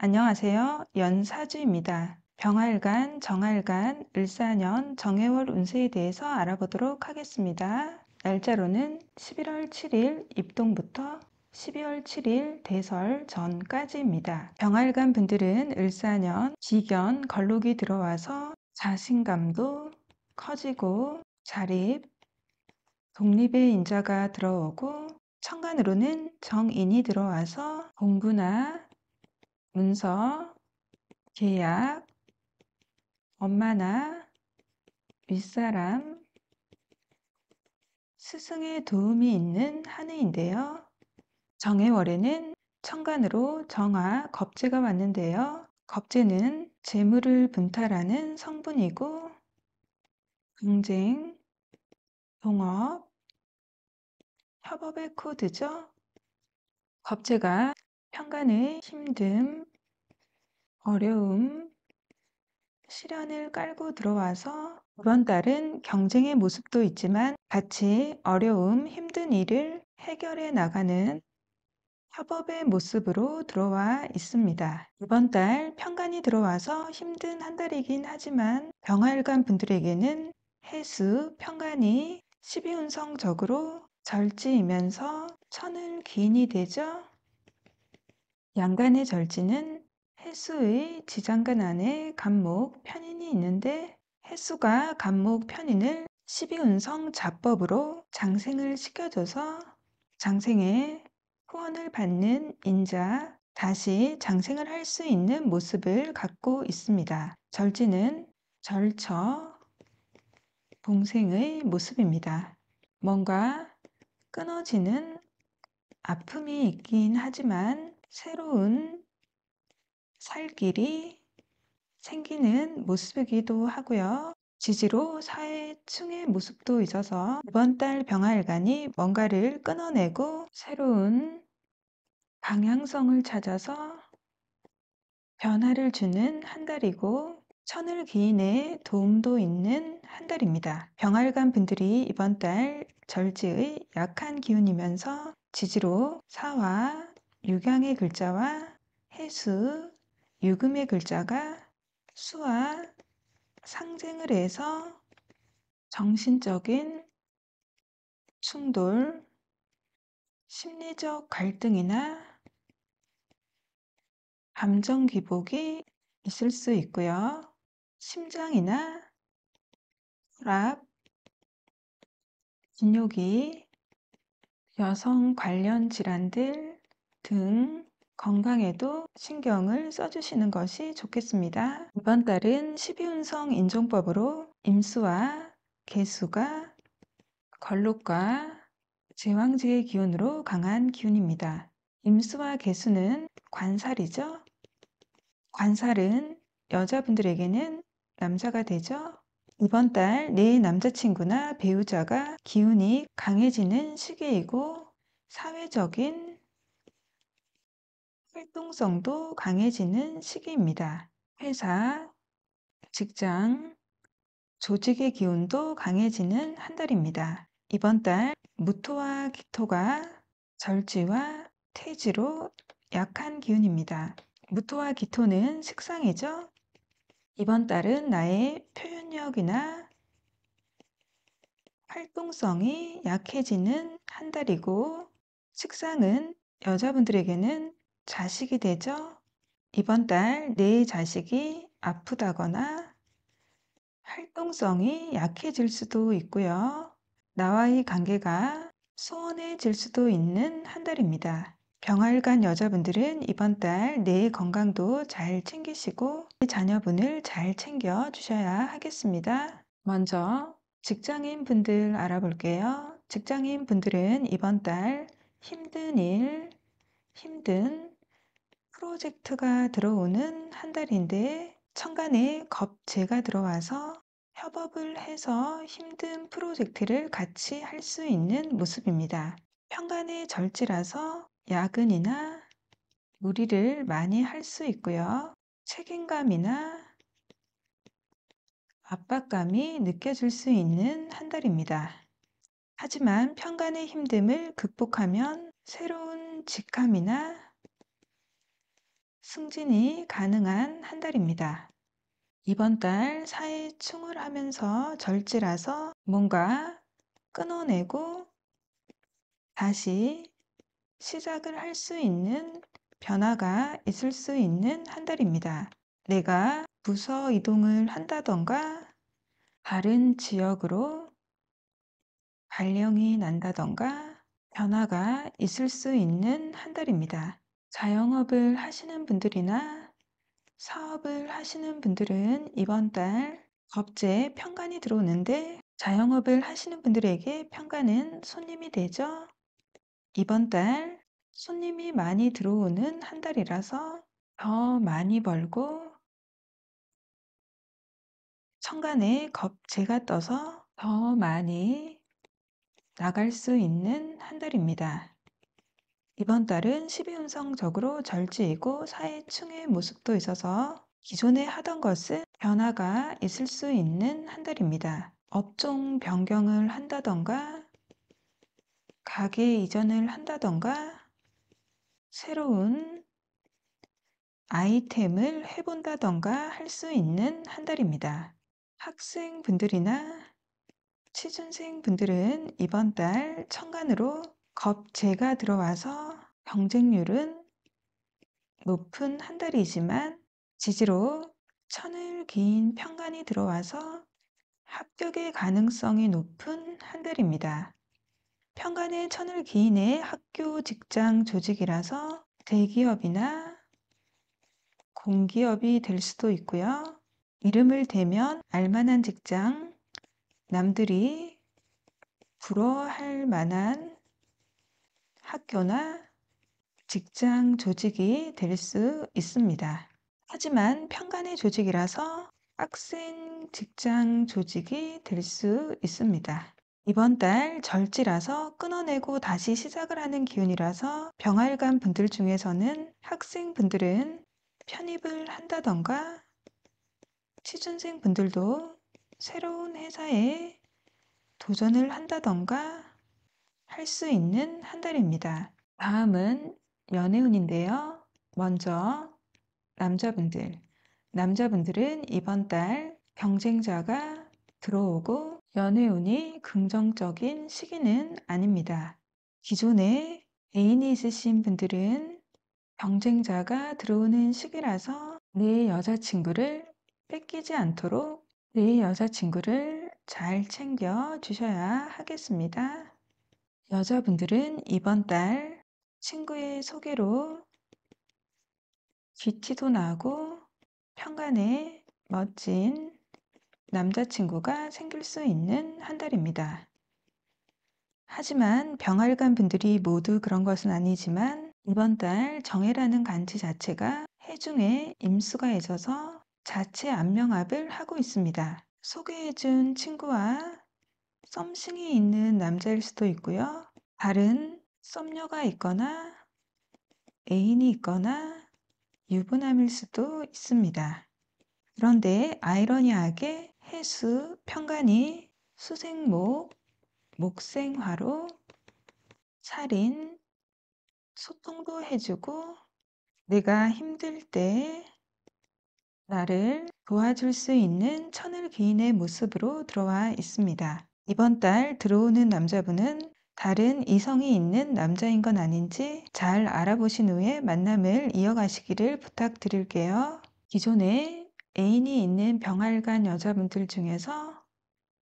안녕하세요. 연사주입니다. 병활간, 정활간, 을사년, 정해월 운세에 대해서 알아보도록 하겠습니다. 날짜로는 11월 7일 입동부터 12월 7일 대설 전까지입니다. 병활간 분들은 을사년, 기견, 걸록이 들어와서 자신감도 커지고 자립, 독립의 인자가 들어오고 천간으로는 정인이 들어와서 공부나 문서, 계약, 엄마나 윗사람, 스승의 도움이 있는 한 해인데요. 정해월에는 천간으로 정화, 겁재가 왔는데요. 겁재는 재물을 분탈하는 성분이고 경쟁, 동업, 협업의 코드죠. 겁재가 편간의 힘듦, 어려움, 시련을 깔고 들어와서 이번 달은 경쟁의 모습도 있지만 같이 어려움, 힘든 일을 해결해 나가는 협업의 모습으로 들어와 있습니다. 이번 달 편간이 들어와서 힘든 한 달이긴 하지만 병활간 분들에게는 해수 편간이 12운성적으로 절지이면서 천을 기인이 되죠. 양간의 절지는 해수의 지장간 안에 간목 편인이 있는데 해수가 간목 편인을 12운성 자법으로 장생을 시켜줘서 장생의 후원을 받는 인자, 다시 장생을 할 수 있는 모습을 갖고 있습니다. 절지는 절처, 봉생의 모습입니다. 뭔가 끊어지는 아픔이 있긴 하지만 새로운 살 길이 생기는 모습이기도 하고요. 지지로 사회충의 모습도 있어서 이번 달 병화일간이 뭔가를 끊어내고 새로운 방향성을 찾아서 변화를 주는 한 달이고 천을 기인에 도움도 있는 한 달입니다. 병활간 분들이 이번 달 절지의 약한 기운이면서 지지로 사와, 육양의 글자와 해수, 유금의 글자가 수와 상쟁을 해서 정신적인 충돌, 심리적 갈등이나 감정 기복이 있을 수 있고요. 심장이나 혈압, 진욕이, 여성 관련 질환들 등 건강에도 신경을 써주시는 것이 좋겠습니다. 이번 달은 12운성 인종법으로 임수와 개수가 걸록과 제왕제의 기운으로 강한 기운입니다. 임수와 개수는 관살이죠. 관살은 여자분들에게는 남자가 되죠. 이번 달 내 남자친구나 배우자가 기운이 강해지는 시기이고 사회적인 활동성도 강해지는 시기입니다. 회사, 직장, 조직의 기운도 강해지는 한 달입니다. 이번 달 무토와 기토가 절지와 태지로 약한 기운입니다. 무토와 기토는 식상이죠. 이번 달은 나의 표현력이나 활동성이 약해지는 한 달이고 식상은 여자분들에게는 자식이 되죠. 이번 달 내 자식이 아프다거나 활동성이 약해질 수도 있고요. 나와의 관계가 소원해질 수도 있는 한 달입니다. 병활간 여자분들은 이번 달 내 건강도 잘 챙기시고 자녀분을 잘 챙겨 주셔야 하겠습니다. 먼저 직장인 분들 알아볼게요. 직장인 분들은 이번 달 힘든 일, 힘든 프로젝트가 들어오는 한 달인데 천간에 겁재가 들어와서 협업을 해서 힘든 프로젝트를 같이 할 수 있는 모습입니다. 편간의 절지라서 야근이나 무리를 많이 할 수 있고요. 책임감이나 압박감이 느껴질 수 있는 한 달입니다. 하지만 편간의 힘듦을 극복하면 새로운 직함이나 승진이 가능한 한 달입니다. 이번 달 사회충을 하면서 절제라서 뭔가 끊어내고 다시 시작을 할 수 있는 변화가 있을 수 있는 한 달입니다. 내가 부서 이동을 한다던가 다른 지역으로 발령이 난다던가 변화가 있을 수 있는 한 달입니다. 자영업을 하시는 분들이나 사업을 하시는 분들은 이번 달 겁제 평간이 들어오는데 자영업을 하시는 분들에게 평간은 손님이 되죠. 이번 달 손님이 많이 들어오는 한 달이라서 더 많이 벌고 천간에 겁재가 떠서 더 많이 나갈 수 있는 한 달입니다. 이번 달은 12운성적으로 절지이고 사회충의 모습도 있어서 기존에 하던 것은 변화가 있을 수 있는 한 달입니다. 업종 변경을 한다던가 가게 이전을 한다던가 새로운 아이템을 해본다던가 할 수 있는 한 달입니다. 학생분들이나 취준생분들은 이번 달 천간으로 겁재가 들어와서 경쟁률은 높은 한 달이지만 지지로 천을 기인 평간이 들어와서 합격의 가능성이 높은 한 달입니다. 평간의 천을 기인의 학교, 직장, 조직이라서 대기업이나 공기업이 될 수도 있고요. 이름을 대면 알만한 직장, 남들이 부러워할 만한 학교나 직장 조직이 될 수 있습니다. 하지만 평간의 조직이라서 빡센 직장 조직이 될 수 있습니다. 이번 달 절지라서 끊어내고 다시 시작을 하는 기운이라서 병활관 분들 중에서는 학생분들은 편입을 한다던가 취준생 분들도 새로운 회사에 도전을 한다던가 할 수 있는 한 달입니다. 다음은 연애운인데요. 먼저 남자분들은 이번 달 경쟁자가 들어오고 연애운이 긍정적인 시기는 아닙니다. 기존에 애인이 있으신 분들은 경쟁자가 들어오는 시기라서 내 여자친구를 뺏기지 않도록 내 여자친구를 잘 챙겨 주셔야 하겠습니다. 여자분들은 이번 달 친구의 소개로 귀티도 나고 편간에 멋진 남자친구가 생길 수 있는 한 달입니다. 하지만 병활관 분들이 모두 그런 것은 아니지만 이번 달 정해라는 간지 자체가 해중에 임수가 해져서 자체 안명합을 하고 있습니다. 소개해준 친구와 썸씽이 있는 남자일 수도 있고요. 다른 썸녀가 있거나 애인이 있거나 유부남일 수도 있습니다. 그런데 아이러니하게 해수, 편간이 수생목, 목생화로 살인, 소통도 해주고 내가 힘들 때 나를 도와줄 수 있는 천을 기인의 모습으로 들어와 있습니다. 이번 달 들어오는 남자분은 다른 이성이 있는 남자인 건 아닌지 잘 알아보신 후에 만남을 이어가시기를 부탁드릴게요. 기존에 애인이 있는 병활관 여자분들 중에서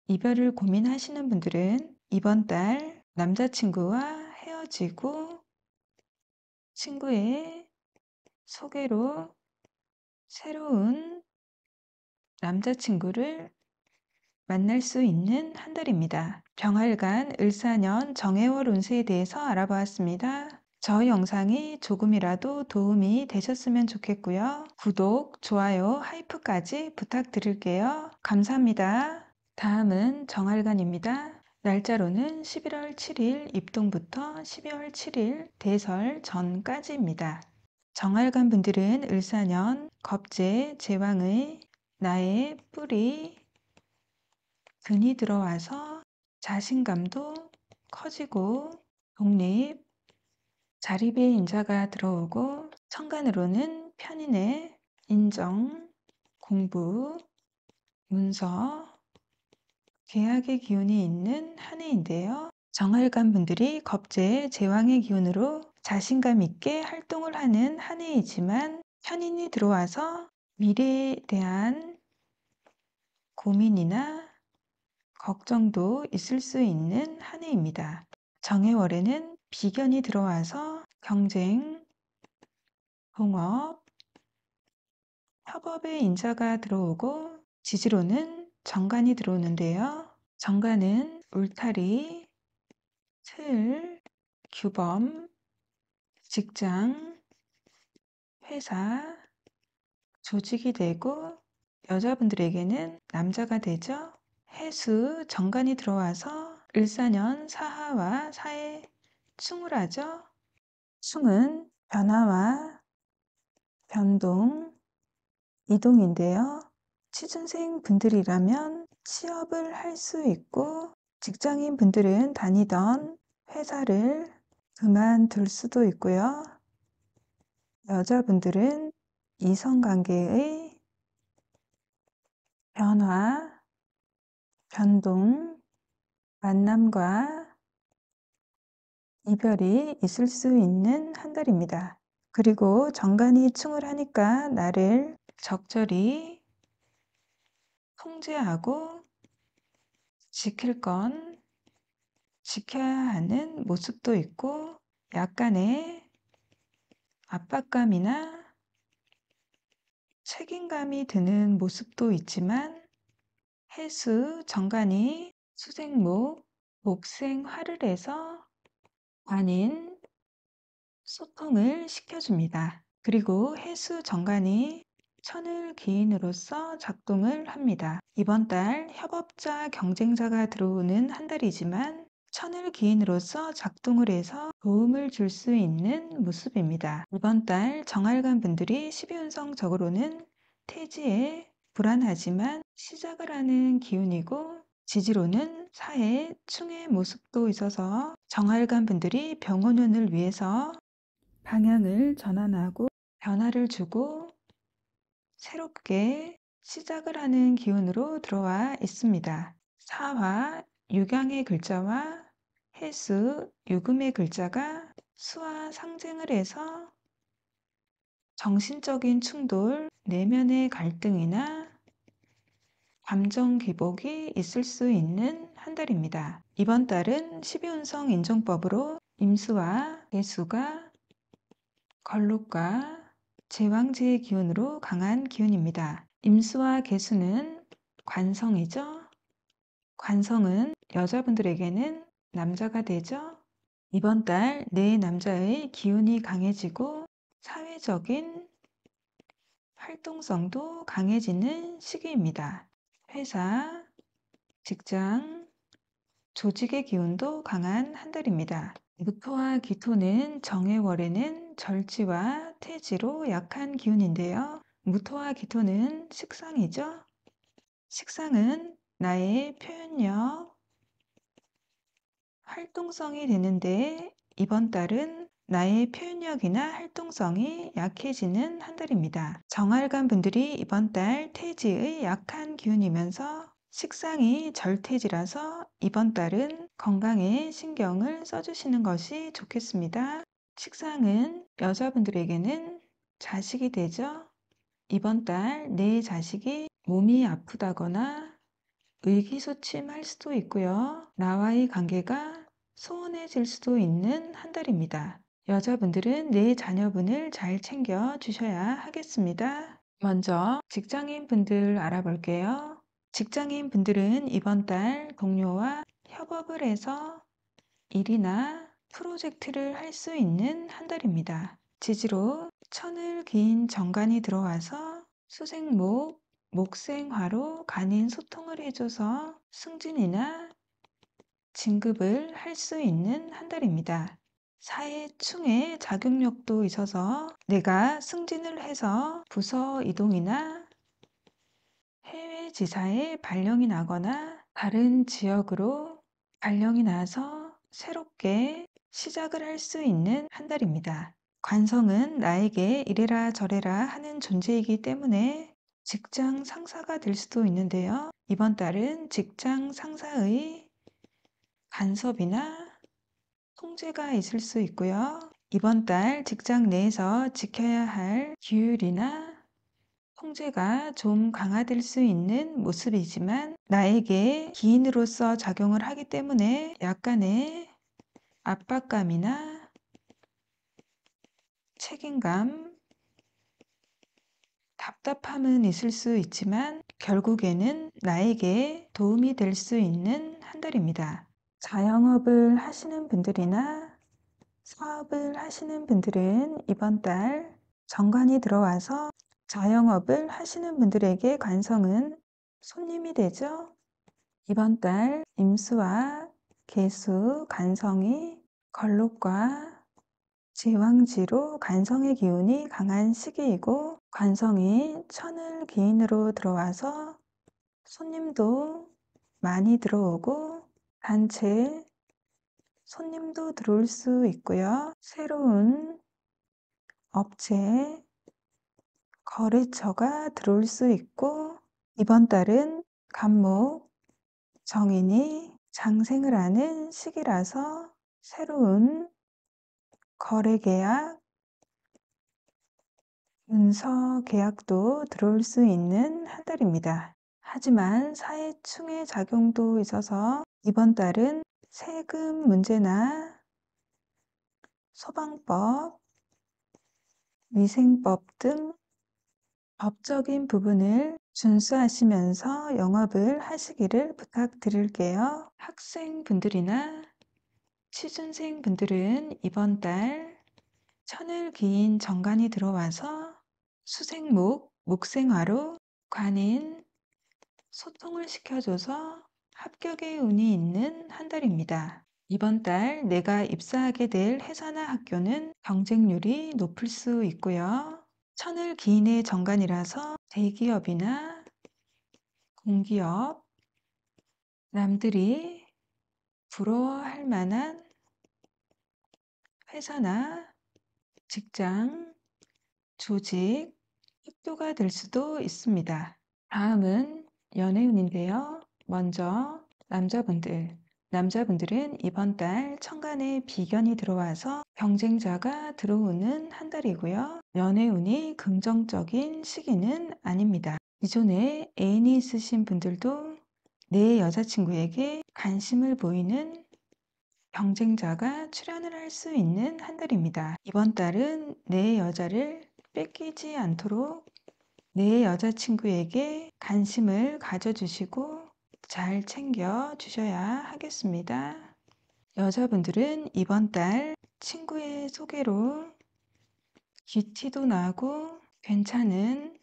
이별을 고민하시는 분들은 이번 달 남자친구와 헤어지고 친구의 소개로 새로운 남자친구를 만날 수 있는 한 달입니다. 병활관 을사년 정해월 운세에 대해서 알아보았습니다. 저 영상이 조금이라도 도움이 되셨으면 좋겠고요. 구독, 좋아요, 하이프까지 부탁드릴게요. 감사합니다. 다음은 정활관입니다. 날짜로는 11월 7일 입동부터 12월 7일 대설 전까지입니다. 정활관 분들은 을사년 겁재 제왕의 나의 뿌리 근이 들어와서 자신감도 커지고 독립, 자립의 인자가 들어오고 천간으로는 편인의 인정, 공부, 문서, 계약의 기운이 있는 한 해인데요. 정활관 분들이 겁재, 제왕의 기운으로 자신감 있게 활동을 하는 한 해이지만 편인이 들어와서 미래에 대한 고민이나 걱정도 있을 수 있는 한 해입니다. 정해월에는 비견이 들어와서 경쟁, 동업, 협업의 인자가 들어오고 지지로는 정관이 들어오는데요. 정관은 울타리, 틀, 규범, 직장, 회사, 조직이 되고 여자분들에게는 남자가 되죠. 해수, 정관이 들어와서 을사년 사하와 사에 충을 하죠. 충은 변화와 변동, 이동인데요. 취준생 분들이라면 취업을 할 수 있고 직장인 분들은 다니던 회사를 그만둘 수도 있고요. 여자분들은 이성관계의 변화, 변동, 만남과 이별이 있을 수 있는 한 달입니다. 그리고 정관이 충을 하니까 나를 적절히 통제하고 지킬 건 지켜야 하는 모습도 있고 약간의 압박감이나 책임감이 드는 모습도 있지만 해수 정관이 수생목, 목생화를 해서 관인 소통을 시켜줍니다. 그리고 해수 정관이 천을 기인으로서 작동을 합니다. 이번 달 협업자, 경쟁자가 들어오는 한 달이지만 천을 기인으로서 작동을 해서 도움을 줄 수 있는 모습입니다. 이번 달 정활관 분들이 12운성적으로는 태지에 불안하지만 시작을 하는 기운이고 지지로는 사해, 충의 모습도 있어서 정활관 분들이 병원운을 위해서 방향을 전환하고 변화를 주고 새롭게 시작을 하는 기운으로 들어와 있습니다. 사화, 육양의 글자와 해수, 유금의 글자가 수와 상징을 해서 정신적인 충돌, 내면의 갈등이나 감정 기복이 있을 수 있는 한 달입니다. 이번 달은 12운성 인정법으로 임수와 개수가 걸록과 제왕지의 기운으로 강한 기운입니다. 임수와 개수는 관성이죠. 관성은 여자분들에게는 남자가 되죠. 이번 달 내 남자의 기운이 강해지고 사회적인 활동성도 강해지는 시기입니다. 회사, 직장, 조직의 기운도 강한 한 달입니다. 무토와 기토는 정해월에는 절지와 태지로 약한 기운인데요. 무토와 기토는 식상이죠. 식상은 나의 표현력, 활동성이 되는데 이번 달은 나의 표현력이나 활동성이 약해지는 한 달입니다. 정활관 분들이 이번 달 태지의 약한 기운이면서 식상이 절태지라서 이번 달은 건강에 신경을 써주시는 것이 좋겠습니다. 식상은 여자분들에게는 자식이 되죠. 이번 달 내 자식이 몸이 아프다거나 의기소침할 수도 있고요. 나와의 관계가 소원해질 수도 있는 한 달입니다. 여자분들은 내 자녀분을 잘 챙겨 주셔야 하겠습니다. 먼저 직장인 분들 알아볼게요. 직장인 분들은 이번 달 동료와 협업을 해서 일이나 프로젝트를 할 수 있는 한 달입니다. 지지로 천을 기인 정관이 들어와서 수생목, 목생화로 간인 소통을 해줘서 승진이나 진급을 할 수 있는 한 달입니다. 사회충의 작용력도 있어서 내가 승진을 해서 부서 이동이나 해외 지사에 발령이 나거나 다른 지역으로 발령이 나서 새롭게 시작을 할 수 있는 한 달입니다. 관성은 나에게 이래라 저래라 하는 존재이기 때문에 직장 상사가 될 수도 있는데요. 이번 달은 직장 상사의 간섭이나 통제가 있을 수 있고요. 이번 달 직장 내에서 지켜야 할 규율이나 통제가 좀 강화될 수 있는 모습이지만 나에게 기인으로서 작용을 하기 때문에 약간의 압박감이나 책임감, 답답함은 있을 수 있지만 결국에는 나에게 도움이 될 수 있는 한 달입니다. 자영업을 하시는 분들이나 사업을 하시는 분들은 이번 달 정관이 들어와서 자영업을 하시는 분들에게 관성은 손님이 되죠. 이번 달 임수와 계수, 간성이 걸록과 제왕지로 간성의 기운이 강한 시기이고 관성이 천을 기인으로 들어와서 손님도 많이 들어오고 단체 손님도 들어올 수 있고요. 새로운 업체, 거래처가 들어올 수 있고 이번 달은 간목, 정인이 장생을 하는 시기라서 새로운 거래 계약, 문서 계약도 들어올 수 있는 한 달입니다. 하지만 사해충의 작용도 있어서 이번 달은 세금 문제나 소방법, 위생법 등 법적인 부분을 준수하시면서 영업을 하시기를 부탁드릴게요. 학생분들이나 취준생분들은 이번 달 천을 기인 정관이 들어와서 수생목, 목생화로 관인, 소통을 시켜줘서 합격의 운이 있는 한 달입니다. 이번 달 내가 입사하게 될 회사나 학교는 경쟁률이 높을 수 있고요. 천을 기인의 정관이라서 대기업이나 공기업, 남들이 부러워할 만한 회사나 직장, 조직, 학교가 될 수도 있습니다. 다음은 연애운인데요. 먼저 남자분들은 이번 달 천간에 비견이 들어와서 경쟁자가 들어오는 한 달이고요. 연애운이 긍정적인 시기는 아닙니다. 기존에 애인이 있으신 분들도 내 여자친구에게 관심을 보이는 경쟁자가 출현을 할 수 있는 한 달입니다. 이번 달은 내 여자를 뺏기지 않도록 내 여자친구에게 관심을 가져주시고 잘 챙겨 주셔야 하겠습니다. 여자분들은 이번 달 친구의 소개로 귀티도 나고 괜찮은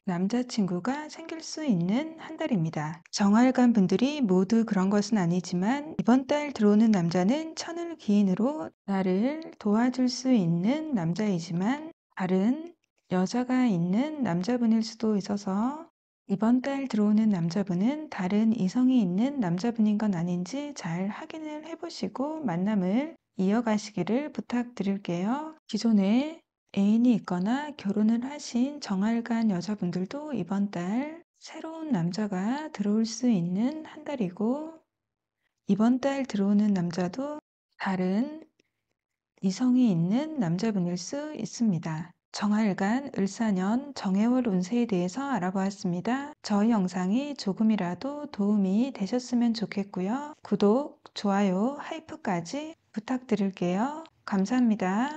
남자친구가 생길 수 있는 한 달입니다. 정활관 분들이 모두 그런 것은 아니지만 이번 달 들어오는 남자는 천을 기인으로 나를 도와줄 수 있는 남자이지만 다른 여자가 있는 남자분일 수도 있어서 이번 달 들어오는 남자분은 다른 이성이 있는 남자분인 건 아닌지 잘 확인을 해보시고 만남을 이어가시기를 부탁드릴게요. 기존에 애인이 있거나 결혼을 하신 정활관 여자분들도 이번 달 새로운 남자가 들어올 수 있는 한 달이고 이번 달 들어오는 남자도 다른 이성이 있는 남자분일 수 있습니다. 정활관, 을사년, 정해월 운세에 대해서 알아보았습니다. 저희 영상이 조금이라도 도움이 되셨으면 좋겠고요. 구독, 좋아요, 하이프까지 부탁드릴게요. 감사합니다.